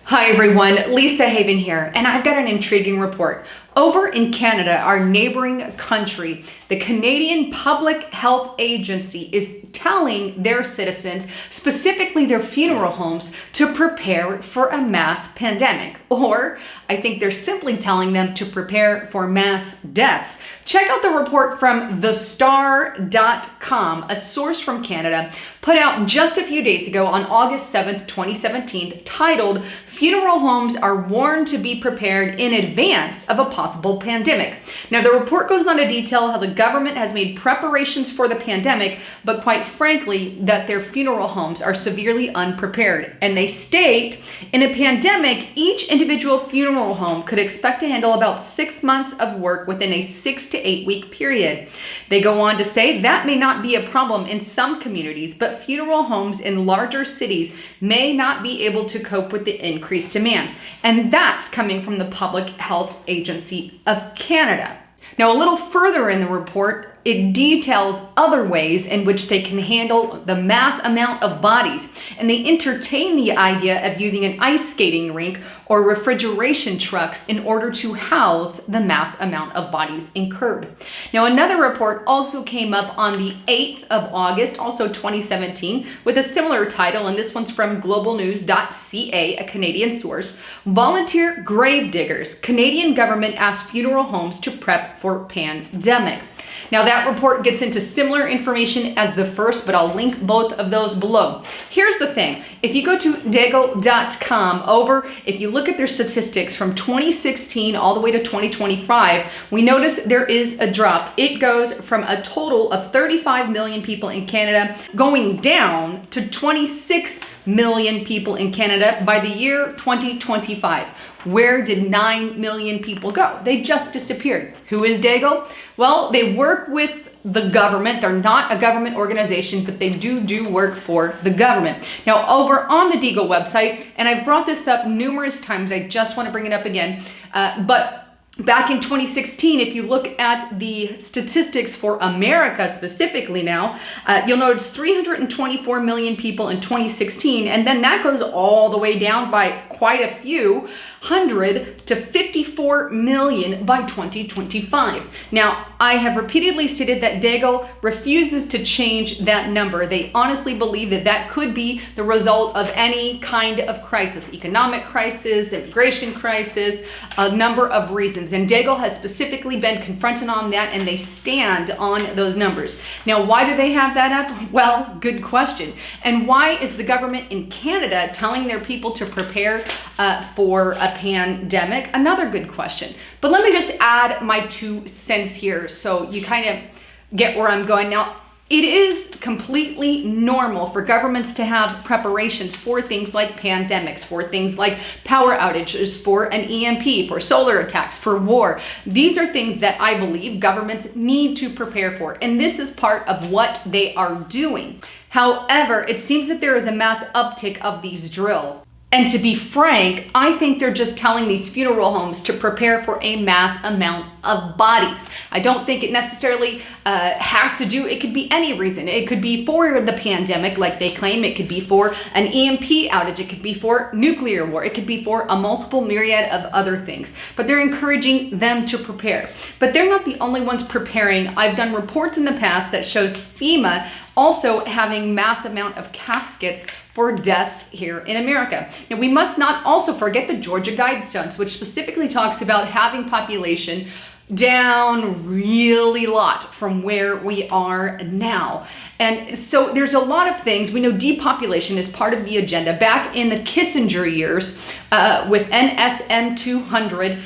Hi everyone, Lisa Haven here, and I've got an intriguing report. Over in Canada, our neighboring country, the Canadian Public Health Agency is telling their citizens, specifically their funeral homes, to prepare for a mass pandemic. Or I think they're simply telling them to prepare for mass deaths. Check out the report from thestar.com, a source from Canada, put out just a few days ago on August 7th, 2017, titled, "Funeral Homes Are Warned to Be Prepared in Advance of a Possible Pandemic." Now, the report goes on to detail how the government has made preparations for the pandemic, but quite frankly, that their funeral homes are severely unprepared. And they state, in a pandemic, each individual funeral home could expect to handle about 6 months of work within a 6 to 8 week period. They go on to say that may not be a problem in some communities, but funeral homes in larger cities may not be able to cope with the increased demand. And that's coming from the Public Health Agency of Canada. Now, a little further in the report, it details other ways in which they can handle the mass amount of bodies, and they entertain the idea of using an ice skating rink or refrigeration trucks in order to house the mass amount of bodies incurred. Now, another report also came up on the 8th of August, also 2017, with a similar title, and this one's from globalnews.ca, a Canadian source. Volunteer grave diggers. Canadian government asks funeral homes to prep for pandemic. Now, that report gets into similar information as the first, but I'll link both of those below. Here's the thing. If you go to Deagle.com, if you look at their statistics from 2016 all the way to 2025, we notice there is a drop. It goes from a total of 35 million people in Canada going down to 26 million people in Canada by the year 2025. Where did 9 million people go? They just disappeared. Who is Deagle? Well, they work with the government. They're not a government organization, but they do work for the government. Now, over on the Deagle website, and I've brought this up numerous times, I just want to bring it up again, but back in 2016, if you look at the statistics for America specifically now, you'll notice 324 million people in 2016, and then that goes all the way down by quite a few hundred to 54 million by 2025. Now, I have repeatedly stated that Deagle refuses to change that number. They honestly believe that that could be the result of any kind of crisis, economic crisis, immigration crisis, a number of reasons. And Deagle has specifically been confronted on that, and they stand on those numbers. Now, why do they have that up? Well, good question. And why is the government in Canada telling their people to prepare for a pandemic? Another good question. But let me just add my 2 cents here so you kind of get where I'm going. Now, it is completely normal for governments to have preparations for things like pandemics, for things like power outages, for an EMP, for solar attacks, for war. These are things that I believe governments need to prepare for, and this is part of what they are doing. However, it seems that there is a mass uptick of these drills. And to be frank, I think they're just telling these funeral homes to prepare for a mass amount of bodies. I don't think it necessarily has to do, it could be any reason. It could be for the pandemic, like they claim. It could be for an EMP outage. It could be for nuclear war. It could be for a multiple myriad of other things. But they're encouraging them to prepare. But they're not the only ones preparing. I've done reports in the past that shows FEMA also having mass amount of caskets for deaths here in America. Now, we must not also forget the Georgia Guidestones, which specifically talks about having population down really lot from where we are now. And so there's a lot of things. We know depopulation is part of the agenda. Back in the Kissinger years, with NSM 200,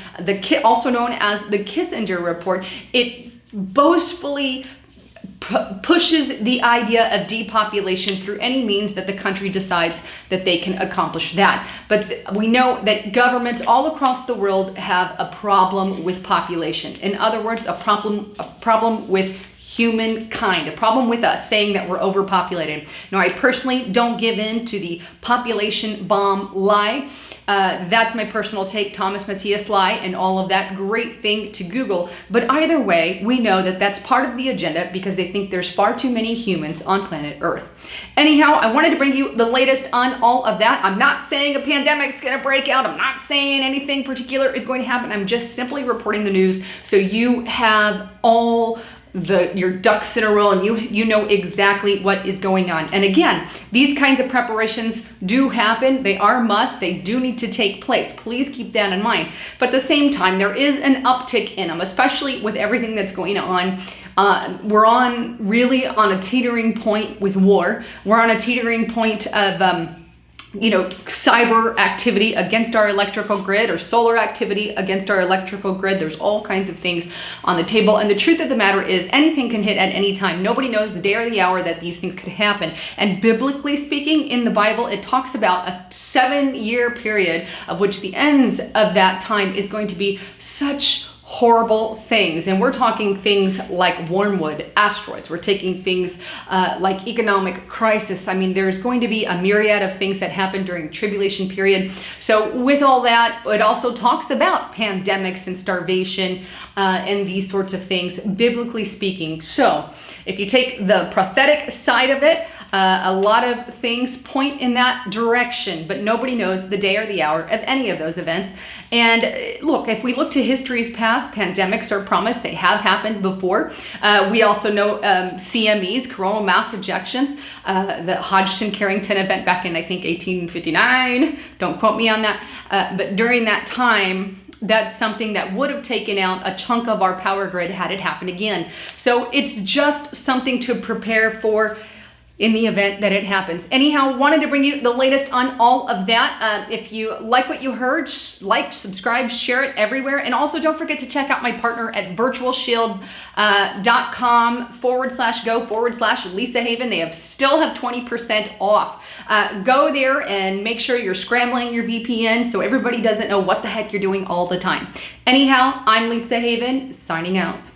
also known as the Kissinger Report, it boastfully pushes the idea of depopulation through any means that the country decides that they can accomplish that. But we know that governments all across the world have a problem with population. In other words, a problem with humankind, a problem with us, saying that we're overpopulated. Now, I personally don't give in to the population bomb lie. That's my personal take, Thomas Matthias lie, and all of that. Great thing to Google. But either way, we know that that's part of the agenda because they think there's far too many humans on planet Earth. Anyhow, I wanted to bring you the latest on all of that. I'm not saying a pandemic's going to break out. I'm not saying anything particular is going to happen. I'm just simply reporting the news so you have all your ducks in a row and you know exactly what is going on. And again, these kinds of preparations do happen. They are must. They do need to take place. Please keep that in mind. But at the same time, there is an uptick in them, especially with everything that's going on. We're really on a teetering point with war. We're on a teetering point of cyber activity against our electrical grid, or solar activity against our electrical grid. There's all kinds of things on the table. And the truth of the matter is anything can hit at any time. Nobody knows the day or the hour that these things could happen. And biblically speaking, in the Bible, it talks about a 7-year period of which the ends of that time is going to be such horrible things. And we're talking things like wormwood, asteroids. We're taking things like economic crisis. I mean, there's going to be a myriad of things that happen during the tribulation period. So with all that, it also talks about pandemics and starvation and these sorts of things, biblically speaking. So if you take the prophetic side of it, a lot of things point in that direction, but nobody knows the day or the hour of any of those events. And look, if we look to history's past, pandemics are promised. They have happened before. We also know CMEs, coronal mass ejections, the Hodgson-Carrington event back in, I think, 1859. Don't quote me on that. But during that time, that's something that would have taken out a chunk of our power grid had it happened again. So it's just something to prepare for in the event that it happens. Anyhow, wanted to bring you the latest on all of that. If you like what you heard, like, subscribe, share it everywhere. And also don't forget to check out my partner at virtualshield.com/go/Lisa Haven. They still have 20% off. Go there and make sure you're scrambling your VPN so everybody doesn't know what the heck you're doing all the time. Anyhow, I'm Lisa Haven, signing out.